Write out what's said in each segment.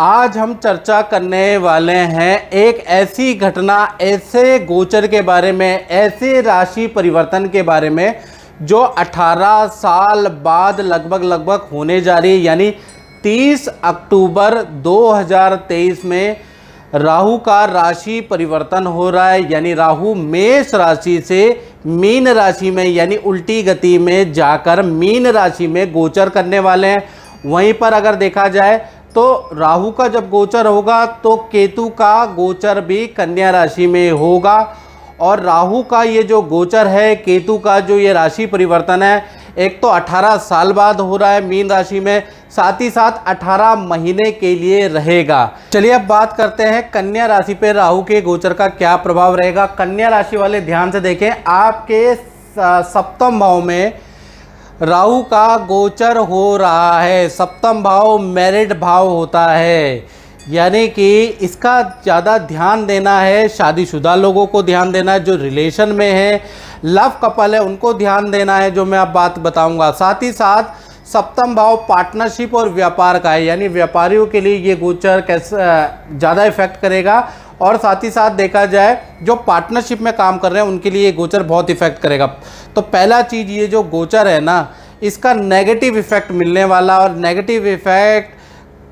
आज हम चर्चा करने वाले हैं एक ऐसी घटना, ऐसे गोचर के बारे में, ऐसे राशि परिवर्तन के बारे में जो 18 साल बाद लगभग होने जा रही है। यानी 30 अक्टूबर 2023 में राहु का राशि परिवर्तन हो रहा है। यानी राहु मेष राशि से मीन राशि में यानी उल्टी गति में जाकर मीन राशि में गोचर करने वाले हैं। वहीं पर अगर देखा जाए तो राहु का जब गोचर होगा तो केतु का गोचर भी कन्या राशि में होगा। और राहु का ये जो गोचर है, केतु का जो ये राशि परिवर्तन है, एक तो 18 साल बाद हो रहा है मीन राशि में, साथ ही साथ 18 महीने के लिए रहेगा। चलिए अब बात करते हैं कन्या राशि पे राहु के गोचर का क्या प्रभाव रहेगा। कन्या राशि वाले ध्यान से देखें, आपके सप्तम भाव में राहु का गोचर हो रहा है। सप्तम भाव मैरिड भाव होता है, यानी कि इसका ज़्यादा ध्यान देना है, शादीशुदा लोगों को ध्यान देना है, जो रिलेशन में है, लव कपल है, उनको ध्यान देना है, जो मैं अब बात बताऊंगा। साथ ही साथ सप्तम भाव पार्टनरशिप और व्यापार का है, यानी व्यापारियों के लिए ये गोचर कैसे ज़्यादा इफेक्ट करेगा। और साथ ही साथ देखा जाए जो पार्टनरशिप में काम कर रहे हैं उनके लिए ये गोचर बहुत इफेक्ट करेगा। तो पहला चीज़, ये जो गोचर है ना, इसका नेगेटिव इफेक्ट मिलने वाला, और नेगेटिव इफेक्ट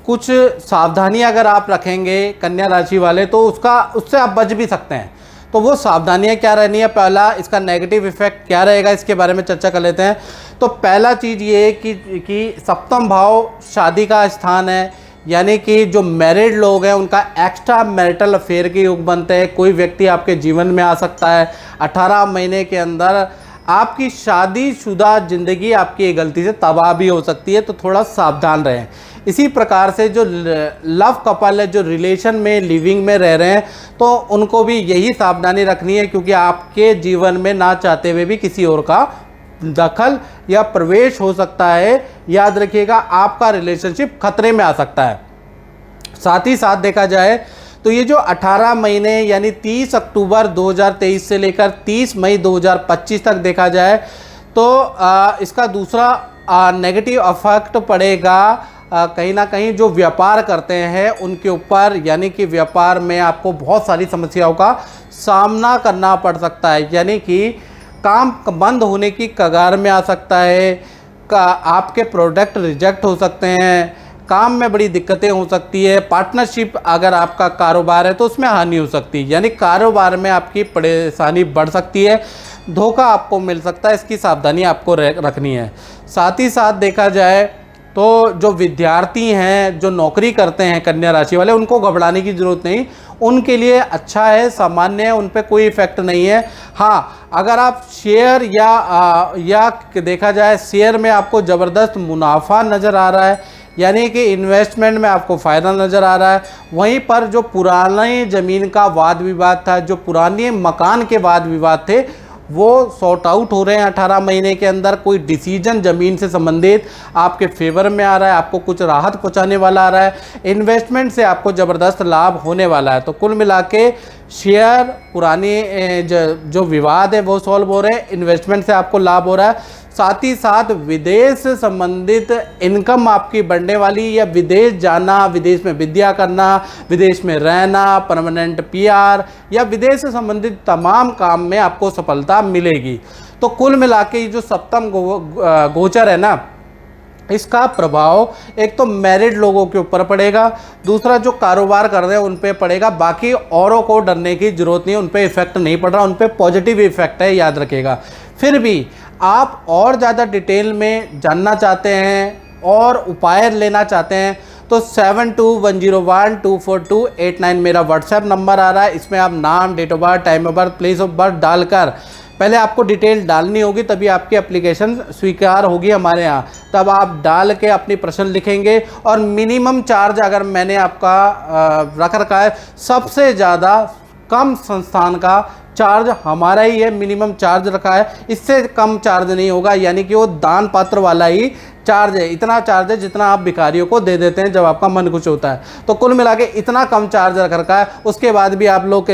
कुछ सावधानी अगर आप रखेंगे कन्या राशि वाले तो उससे आप बच भी सकते हैं। तो वो सावधानियां क्या रहनी है, पहला इसका नेगेटिव इफेक्ट क्या रहेगा, इसके बारे में चर्चा कर लेते हैं। तो पहला चीज़ ये कि सप्तम भाव शादी का स्थान है, यानी कि जो मैरिड लोग हैं उनका एक्स्ट्रा मैरिटल अफेयर के योग बनते हैं। कोई व्यक्ति आपके जीवन में आ सकता है 18 महीने के अंदर। आपकी शादीशुदा ज़िंदगी आपकी गलती से तबाह भी हो सकती है, तो थोड़ा सावधान रहें। इसी प्रकार से जो लव कपल है, जो रिलेशन में लिविंग में रह रहे हैं, तो उनको भी यही सावधानी रखनी है, क्योंकि आपके जीवन में ना चाहते हुए भी किसी और का दखल या प्रवेश हो सकता है। याद रखिएगा, आपका रिलेशनशिप खतरे में आ सकता है। साथ ही साथ देखा जाए तो ये जो 18 महीने यानी 30 अक्टूबर 2023 से लेकर 30 मई 2025 तक देखा जाए तो इसका दूसरा नेगेटिव इफेक्ट पड़ेगा कहीं ना कहीं जो व्यापार करते हैं उनके ऊपर। यानी कि व्यापार में आपको बहुत सारी समस्याओं का सामना करना पड़ सकता है, यानी कि काम बंद होने की कगार में आ सकता है, आपके प्रोडक्ट रिजेक्ट हो सकते हैं, काम में बड़ी दिक्कतें हो सकती है। पार्टनरशिप अगर आपका कारोबार है तो उसमें हानि हो सकती है, यानी कारोबार में आपकी परेशानी बढ़ सकती है, धोखा आपको मिल सकता है, इसकी सावधानी आपको रखनी है। साथ ही साथ देखा जाए तो जो विद्यार्थी हैं, जो नौकरी करते हैं कन्या राशि वाले, उनको घबराने की ज़रूरत नहीं, उनके लिए अच्छा है, सामान्य है, उन पर कोई इफेक्ट नहीं है। हाँ, अगर आप शेयर या देखा जाए शेयर में आपको ज़बरदस्त मुनाफा नज़र आ रहा है, यानी कि इन्वेस्टमेंट में आपको फ़ायदा नज़र आ रहा है, वहीं पर जो पुरानी ज़मीन का वाद विवाद था, जो पुराने मकान के वाद विवाद थे, वो सॉर्ट आउट हो रहे हैं 18 महीने के अंदर। कोई डिसीजन ज़मीन से संबंधित आपके फेवर में आ रहा है, आपको कुछ राहत पहुंचाने वाला आ रहा है, इन्वेस्टमेंट से आपको ज़बरदस्त लाभ होने वाला है। तो कुल मिला के शेयर, पुरानी जो विवाद है वो सॉल्व हो रहे हैं, इन्वेस्टमेंट से आपको लाभ हो रहा है। साथ ही साथ विदेश से संबंधित इनकम आपकी बढ़ने वाली, या विदेश जाना, विदेश में विद्या करना, विदेश में रहना, परमानेंट पीआर या विदेश से संबंधित तमाम काम में आपको सफलता मिलेगी। तो कुल मिला के जो सप्तम गोचर है ना, इसका प्रभाव एक तो मैरिड लोगों के ऊपर पड़ेगा, दूसरा जो कारोबार कर रहे हैं उन पे पड़ेगा। बाकी औरों को डरने की ज़रूरत नहीं है, उन पे इफेक्ट नहीं पड़ रहा, उन पे पॉजिटिव इफेक्ट है, याद रखिएगा। फिर भी आप और ज़्यादा डिटेल में जानना चाहते हैं और उपाय लेना चाहते हैं तो 7210124289 मेरा व्हाट्सएप नंबर आ रहा है। इसमें आप नाम, date of birth, time of birth, place of birth डालकर पहले आपको डिटेल डालनी होगी, तभी आपकी एप्लीकेशन स्वीकार होगी हमारे यहाँ। तब आप डाल के अपनी प्रश्न लिखेंगे, और मिनिमम चार्ज अगर मैंने आपका रख रखा है, सबसे ज़्यादा कम संस्थान का चार्ज हमारा ही है, मिनिमम चार्ज रखा है, इससे कम चार्ज नहीं होगा, यानी कि वो दान पात्र वाला ही चार्ज है, इतना चार्ज है जितना आप भिखारियों को दे देते हैं जब आपका मन खुश होता है। तो कुल मिला के इतना कम चार्ज रख रखा है। उसके बाद भी आप लोग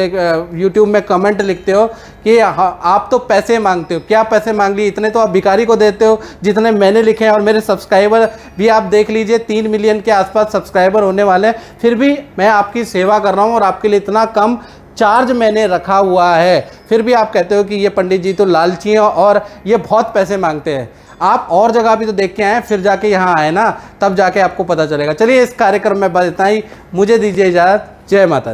यूट्यूब में कमेंट लिखते हो कि आप तो पैसे मांगते हो। क्या पैसे मांग लिए? इतने तो आप भिखारी को देते हो जितने मैंने लिखे हैं। और मेरे सब्सक्राइबर भी आप देख लीजिए, 3 मिलियन के आसपास सब्सक्राइबर होने वाले हैं, फिर भी मैं आपकी सेवा कर रहा हूँ और आपके लिए इतना कम चार्ज मैंने रखा हुआ है। फिर भी आप कहते हो कि ये पंडित जी तो लालची हैं और ये बहुत पैसे मांगते हैं। आप और जगह भी तो देख के आए, फिर जाके यहाँ आए ना, तब जाके आपको पता चलेगा। चलिए, इस कार्यक्रम में बस इतना ही। मुझे दीजिए इजाज़त। जय माता दी।